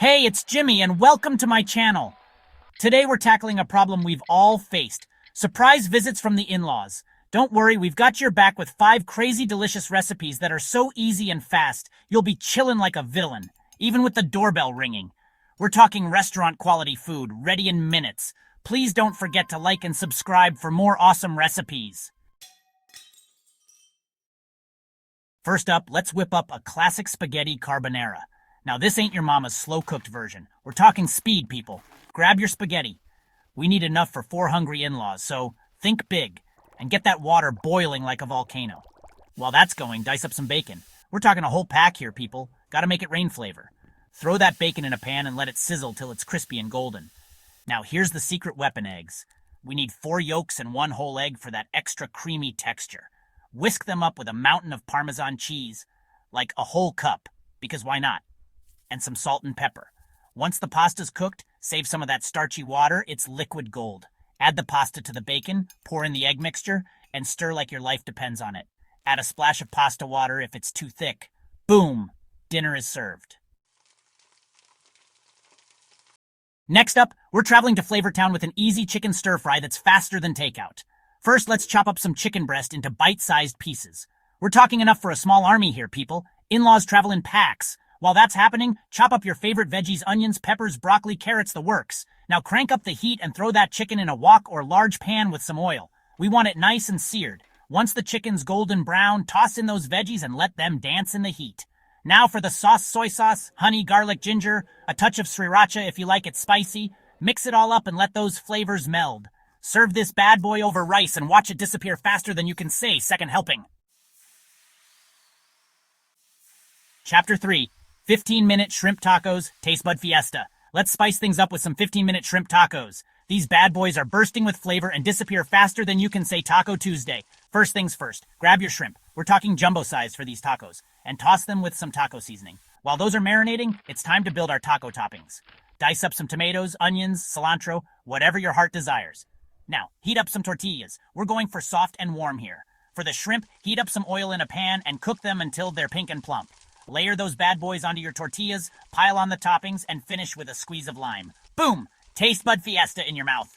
Hey, it's Jimmy, and welcome to my channel. Today we're tackling a problem we've all faced. Surprise visits from the in-laws. Don't worry, we've got your back with 5 crazy delicious recipes that are so easy and fast, you'll be chillin' like a villain, even with the doorbell ringing. We're talking restaurant-quality food, ready in minutes. Please don't forget to like and subscribe for more awesome recipes. First up, let's whip up a classic spaghetti carbonara. Now this ain't your mama's slow-cooked version. We're talking speed, people. Grab your spaghetti. We need enough for 4 hungry in-laws, so think big and get that water boiling like a volcano. While that's going, dice up some bacon. We're talking a whole pack here, people. Gotta make it rain flavor. Throw that bacon in a pan and let it sizzle till it's crispy and golden. Now here's the secret weapon: eggs. We need 4 yolks and 1 whole egg for that extra creamy texture. Whisk them up with a mountain of Parmesan cheese, like a whole cup, because why not? And some salt and pepper. Once the pasta's cooked, save some of that starchy water. It's liquid gold. Add the pasta to the bacon, pour in the egg mixture, and stir like your life depends on it. Add a splash of pasta water if it's too thick. Boom! Dinner is served. Next up, we're traveling to Flavortown with an easy chicken stir-fry that's faster than takeout. First, let's chop up some chicken breast into bite-sized pieces. We're talking enough for a small army here, people. In-laws travel in packs. While that's happening, chop up your favorite veggies: onions, peppers, broccoli, carrots, the works. Now crank up the heat and throw that chicken in a wok or large pan with some oil. We want it nice and seared. Once the chicken's golden brown, toss in those veggies and let them dance in the heat. Now for the sauce: soy sauce, honey, garlic, ginger, a touch of sriracha if you like it spicy. Mix it all up and let those flavors meld. Serve this bad boy over rice and watch it disappear faster than you can say second helping. Chapter 3. 15-minute shrimp tacos, taste bud fiesta. Let's spice things up with some 15-minute shrimp tacos. These bad boys are bursting with flavor and disappear faster than you can say Taco Tuesday. First things first, grab your shrimp. We're talking jumbo size for these tacos, and toss them with some taco seasoning. While those are marinating, it's time to build our taco toppings. Dice up some tomatoes, onions, cilantro, whatever your heart desires. Now, heat up some tortillas. We're going for soft and warm here. For the shrimp, heat up some oil in a pan and cook them until they're pink and plump. Layer those bad boys onto your tortillas, pile on the toppings, and finish with a squeeze of lime. Boom! Taste bud fiesta in your mouth.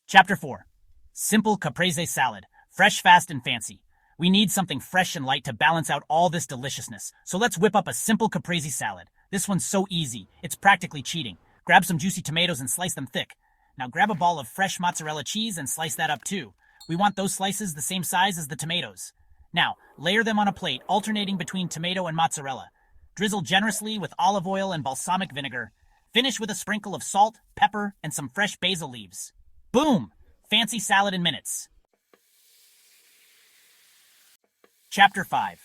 Chapter 4. Simple caprese salad. Fresh, fast, and fancy. We need something fresh and light to balance out all this deliciousness, so let's whip up a simple caprese salad. This one's so easy, it's practically cheating. Grab some juicy tomatoes and slice them thick. Now grab a ball of fresh mozzarella cheese and slice that up too. We want those slices the same size as the tomatoes. Now, layer them on a plate, alternating between tomato and mozzarella. Drizzle generously with olive oil and balsamic vinegar. Finish with a sprinkle of salt, pepper, and some fresh basil leaves. Boom! Fancy salad in minutes. Chapter 5.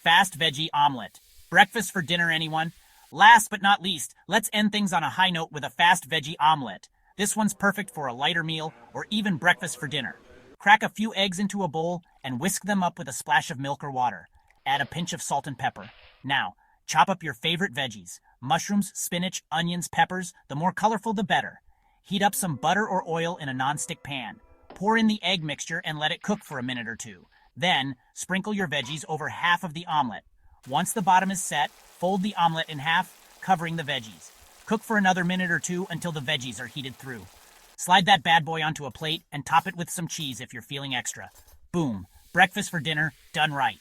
Fast veggie omelet. Breakfast for dinner, anyone? Last but not least, let's end things on a high note with a fast veggie omelet. This one's perfect for a lighter meal or even breakfast for dinner. Crack a few eggs into a bowl and whisk them up with a splash of milk or water. Add a pinch of salt and pepper. Now, chop up your favorite veggies: mushrooms, spinach, onions, peppers. The more colorful, the better. Heat up some butter or oil in a non-stick pan. Pour in the egg mixture and let it cook for a minute or two. Then, sprinkle your veggies over half of the omelet. Once the bottom is set, fold the omelet in half, covering the veggies. Cook for another minute or two until the veggies are heated through. Slide that bad boy onto a plate and top it with some cheese if you're feeling extra. Boom. Breakfast for dinner, done right.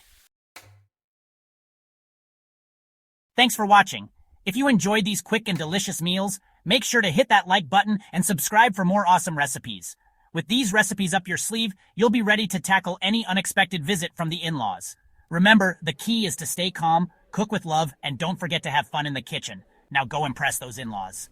Thanks for watching. If you enjoyed these quick and delicious meals, make sure to hit that like button and subscribe for more awesome recipes. With these recipes up your sleeve, you'll be ready to tackle any unexpected visit from the in-laws. Remember, the key is to stay calm, cook with love, and don't forget to have fun in the kitchen. Now go impress those in-laws.